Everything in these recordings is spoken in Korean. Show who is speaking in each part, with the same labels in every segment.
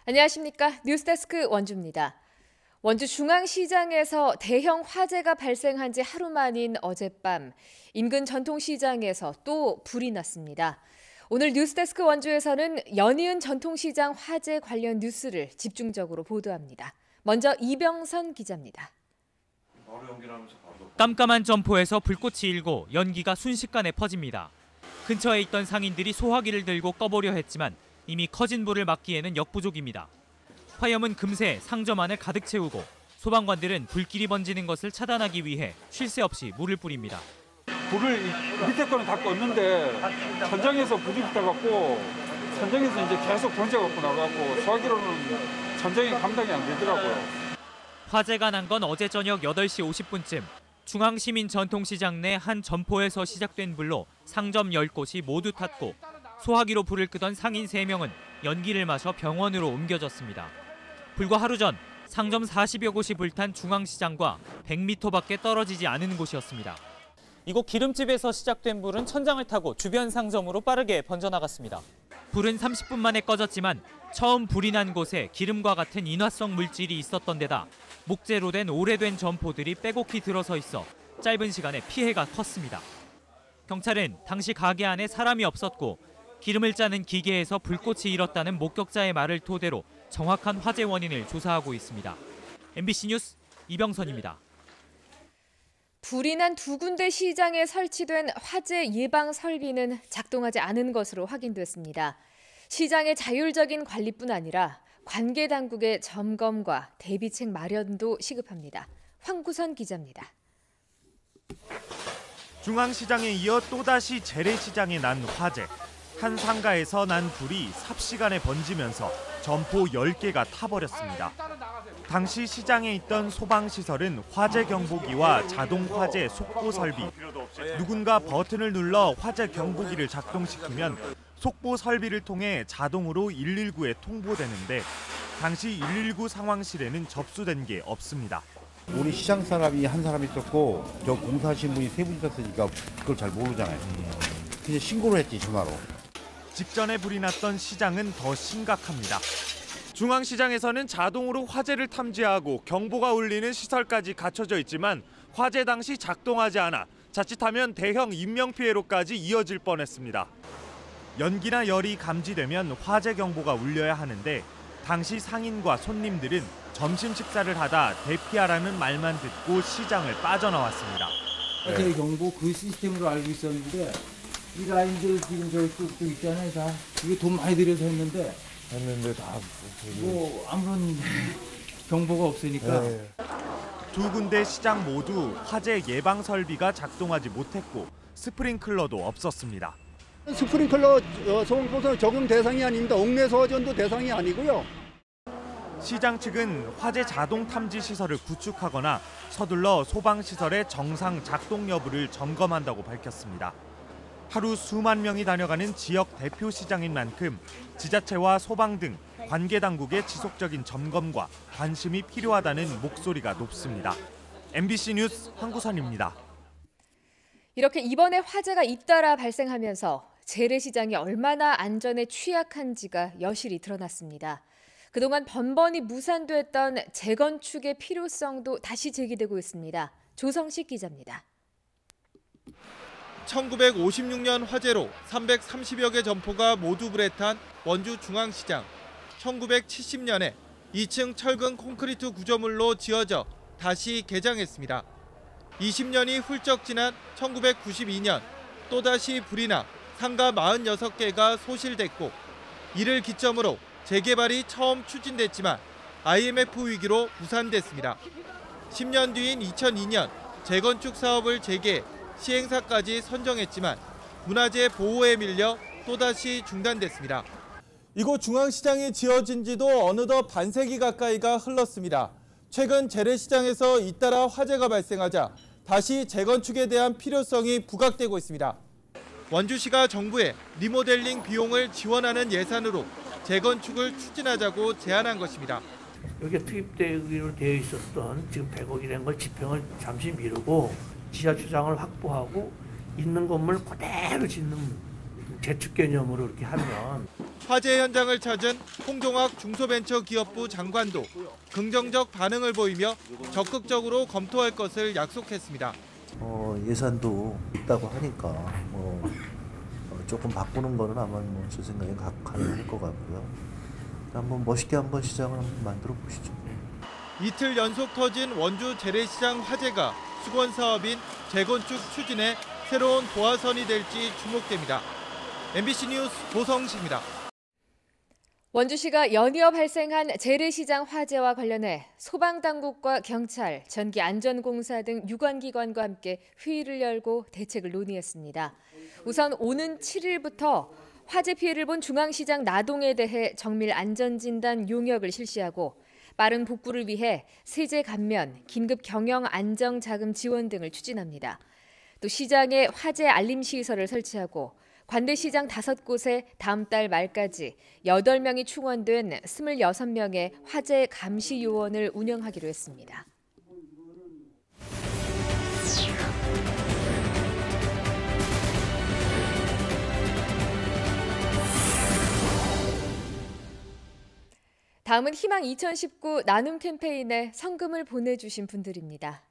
Speaker 1: 안녕하십니까. 뉴스데스크 원주입니다. 원주 중앙시장에서 대형 화재가 발생한 지 하루 만인 어젯밤 인근 전통시장에서 또 불이 났습니다. 오늘 뉴스데스크 원주에서는 연이은 전통시장 화재 관련 뉴스를 집중적으로 보도합니다. 먼저 이병선 기자입니다.
Speaker 2: 깜깜한 점포에서 불꽃이 일고 연기가 순식간에 퍼집니다. 근처에 있던 상인들이 소화기를 들고 꺼보려 했지만 이미 커진 불을 막기에는 역부족입니다. 화염은 금세 상점 안을 가득 채우고 소방관들은 불길이 번지는 것을 차단하기 위해 쉴 새 없이 물을 뿌립니다.
Speaker 3: 불을 밑에 거는 다 껐는데 천장에서 불이 붙어갖고 천장에서 이제 계속 번져갖고 나가고 소화기로는 천장이 감당이 안 되더라고요.
Speaker 2: 화재가 난 건 어제 저녁 8시 50분쯤 중앙시민 전통시장 내 한 점포에서 시작된 불로 상점 10곳이 모두 탔고 소화기로 불을 끄던 상인 3명은 연기를 마셔 병원으로 옮겨졌습니다. 불과 하루 전 상점 40여 곳이 불탄 중앙시장과 100m밖에 떨어지지 않은 곳이었습니다. 이곳 기름집에서 시작된 불은 천장을 타고 주변 상점으로 빠르게 번져나갔습니다. 불은 30분 만에 꺼졌지만 처음 불이 난 곳에 기름과 같은 인화성 물질이 있었던 데다 목재로 된 오래된 점포들이 빼곡히 들어서 있어 짧은 시간에 피해가 컸습니다. 경찰은 당시 가게 안에 사람이 없었고 기름을 짜는 기계에서 불꽃이 일었다는 목격자의 말을 토대로 정확한 화재 원인을 조사하고 있습니다. MBC 뉴스 이병선입니다.
Speaker 1: 불이 난 두 군데 시장에 설치된 화재 예방 설비는 작동하지 않은 것으로 확인됐습니다. 시장의 자율적인 관리뿐 아니라 관계 당국의 점검과 대비책 마련도 시급합니다. 황구선 기자입니다.
Speaker 4: 중앙시장에 이어 또다시 재래시장에 난 화재. 한 상가에서 난 불이 삽시간에 번지면서 점포 10개가 타버렸습니다. 당시 시장에 있던 소방시설은 화재 경보기와 자동 화재 속보 설비, 누군가 버튼을 눌러 화재 경보기를 작동시키면 속보 설비를 통해 자동으로 119에 통보되는데 당시 119 상황실에는 접수된 게 없습니다.
Speaker 5: 우리 시장 사람이 한 사람 있었고 저 공사하신 분이 3분 있었으니까 그걸 잘 모르잖아요. 그냥 신고를 했지, 전화로.
Speaker 4: 직전에 불이 났던 시장은 더 심각합니다. 중앙시장에서는 자동으로 화재를 탐지하고 경보가 울리는 시설까지 갖춰져 있지만 화재 당시 작동하지 않아 자칫하면 대형 인명피해로까지 이어질 뻔했습니다. 연기나 열이 감지되면 화재 경보가 울려야 하는데 당시 상인과 손님들은 점심 식사를 하다 대피하라는 말만 듣고 시장을 빠져나왔습니다.
Speaker 6: 화재 경보 그 시스템으로 알고 있었는데 이 라인들 지금 저기 뚝뚝 있잖아요. 다 이게 돈 많이 들여서 했는데 다 뭐 아무런 경보가 없으니까.
Speaker 4: 두 군데 시장 모두 화재 예방 설비가 작동하지 못했고 스프링클러도 없었습니다.
Speaker 7: 스프링클러 소방법상 적용 대상이 아닙니다. 옥내소화전도 대상이 아니고요.
Speaker 4: 시장 측은 화재 자동 탐지 시설을 구축하거나 서둘러 소방시설의 정상 작동 여부를 점검한다고 밝혔습니다. 하루 수만 명이 다녀가는 지역 대표 시장인 만큼 지자체와 소방 등 관계 당국의 지속적인 점검과 관심이 필요하다는 목소리가 높습니다. MBC 뉴스 황구선입니다.
Speaker 1: 이렇게 이번에 화재가 잇따라 발생하면서 재래시장이 얼마나 안전에 취약한지가 여실히 드러났습니다. 그동안 번번이 무산됐던 재건축의 필요성도 다시 제기되고 있습니다. 조성식 기자입니다.
Speaker 8: 1956년 화재로 330여 개 점포가 모두 불에 탄 원주 중앙시장. 1970년에 2층 철근 콘크리트 구조물로 지어져 다시 개장했습니다. 20년이 훌쩍 지난 1992년 또다시 불이 나 상가 46개가 소실됐고 이를 기점으로 재개발이 처음 추진됐지만 IMF 위기로 무산됐습니다. 10년 뒤인 2002년 재건축 사업을 재개, 시행사까지 선정했지만 문화재 보호에 밀려 또다시 중단됐습니다. 이곳 중앙시장이 지어진 지도 어느덧 반세기 가까이가 흘렀습니다. 최근 재래시장에서 잇따라 화재가 발생하자 다시 재건축에 대한 필요성이 부각되고 있습니다. 원주시가 정부에 리모델링 비용을 지원하는 예산으로 재건축을 추진하자고 제안한 것입니다.
Speaker 9: 여기에 투입되기로 되어 있었던 지금 100억이라는 걸 집행을 잠시 미루고 지하 주장을 확보하고 있는 건물 그대로 짓는 재축 개념으로 이렇게 하면
Speaker 8: 화재 현장을 찾은 홍종학 중소벤처기업부 장관도 긍정적 반응을 보이며 적극적으로 검토할 것을 약속했습니다.
Speaker 10: 예산도 있다고 하니까 조금 바꾸는 거는 아마 제 생각에 가능할 것 같고요. 한번 멋있게 한번 시장을 한번 만들어 보시죠.
Speaker 8: 이틀 연속 터진 원주 재래시장 화재가 수건 사업인 재건축 추진에 새로운 도화선이 될지 주목됩니다. MBC 뉴스 고성식입니다.
Speaker 1: 원주시가 연이어 발생한 재래시장 화재와 관련해 소방당국과 경찰, 전기안전공사 등 유관기관과 함께 회의를 열고 대책을 논의했습니다. 우선 오는 7일부터 화재 피해를 본 중앙시장 나동에 대해 정밀 안전진단 용역을 실시하고 빠른 복구를 위해 세제 감면, 긴급 경영 안정 자금 지원 등을 추진합니다. 또 시장에 화재 알림 시설을 설치하고 관대시장 5곳에 다음 달 말까지 8명이 충원된 26명의 화재 감시 요원을 운영하기로 했습니다. 다음은 희망 2019 나눔 캠페인에 성금을 보내주신 분들입니다.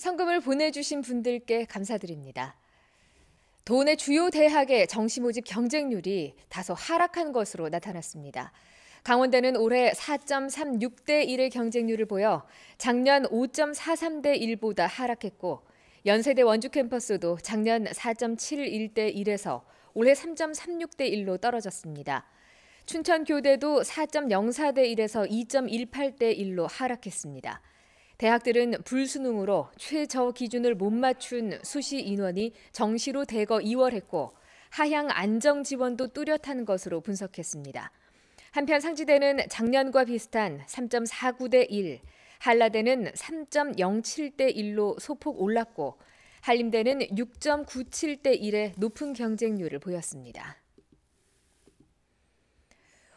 Speaker 1: 성금을 보내주신 분들께 감사드립니다. 도내 주요 대학의 정시 모집 경쟁률이 다소 하락한 것으로 나타났습니다. 강원대는 올해 4.36대 1의 경쟁률을 보여 작년 5.43대 1보다 하락했고 연세대 원주 캠퍼스도 작년 4.71대 1에서 올해 3.36대 1로 떨어졌습니다. 춘천교대도 4.04대 1에서 2.18대 1로 하락했습니다. 대학들은 불수능으로 최저 기준을 못 맞춘 수시 인원이 정시로 대거 이월했고 하향 안정 지원도 뚜렷한 것으로 분석했습니다. 한편 상지대는 작년과 비슷한 3.49대 1, 한라대는 3.07대 1로 소폭 올랐고 한림대는 6.97대 1의 높은 경쟁률을 보였습니다.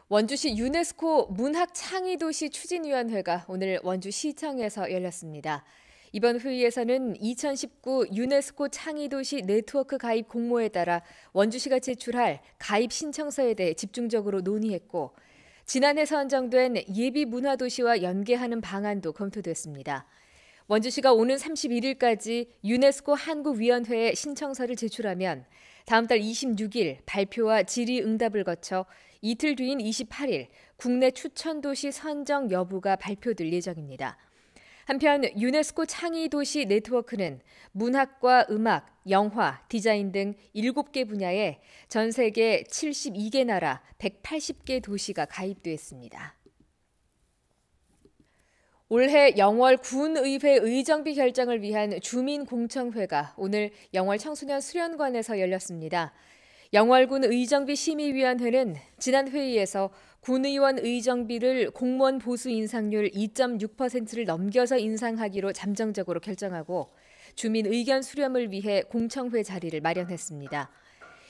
Speaker 1: 원주시 유네스코 문학창의도시 추진위원회가 오늘 원주시청에서 열렸습니다. 이번 회의에서는 2019 유네스코 창의도시 네트워크 가입 공모에 따라 원주시가 제출할 가입 신청서에 대해 집중적으로 논의했고 지난해 선정된 예비 문화도시와 연계하는 방안도 검토됐습니다. 원주시가 오는 31일까지 유네스코 한국위원회에 신청서를 제출하면 다음 달 26일 발표와 질의응답을 거쳐 이틀 뒤인 28일 국내 추천도시 선정 여부가 발표될 예정입니다. 한편 유네스코 창의도시 네트워크는 문학과 음악, 영화, 디자인 등 7개 분야에 전 세계 72개 나라 180개 도시가 가입돼 있습니다. 올해 영월 군의회 의정비 결정을 위한 주민공청회가 오늘 영월 청소년 수련관에서 열렸습니다. 영월군 의정비 심의위원회는 지난 회의에서 군의원 의정비를 공무원 보수 인상률 2.6%를 넘겨서 인상하기로 잠정적으로 결정하고 주민 의견 수렴을 위해 공청회 자리를 마련했습니다.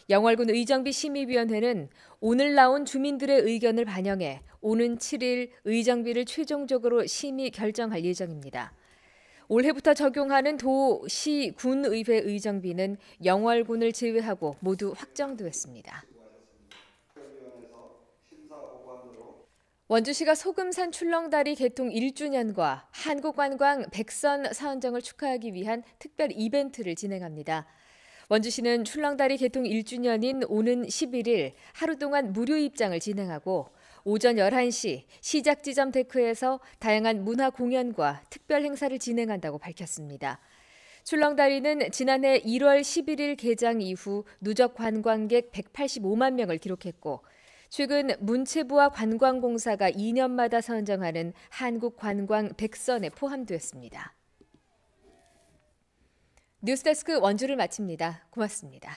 Speaker 1: 영월군 의정비 심의위원회는 오늘 나온 주민들의 의견을 반영해 오는 7일 의정비를 최종적으로 심의 결정할 예정입니다. 올해부터 적용하는 도, 시, 군의회 의정비는 영월군을 제외하고 모두 확정됐습니다. 원주시가 소금산 출렁다리 개통 1주년과 한국관광 백선 선정을 축하하기 위한 특별 이벤트를 진행합니다. 원주시는 출렁다리 개통 1주년인 오는 11일 하루 동안 무료 입장을 진행하고 오전 11시 시작 지점 데크에서 다양한 문화 공연과 특별 행사를 진행한다고 밝혔습니다. 출렁다리는 지난해 1월 11일 개장 이후 누적 관광객 185만 명을 기록했고 최근 문체부와 관광공사가 2년마다 선정하는 한국관광 백선에 포함됐습니다. 뉴스데스크 원주를 마칩니다. 고맙습니다.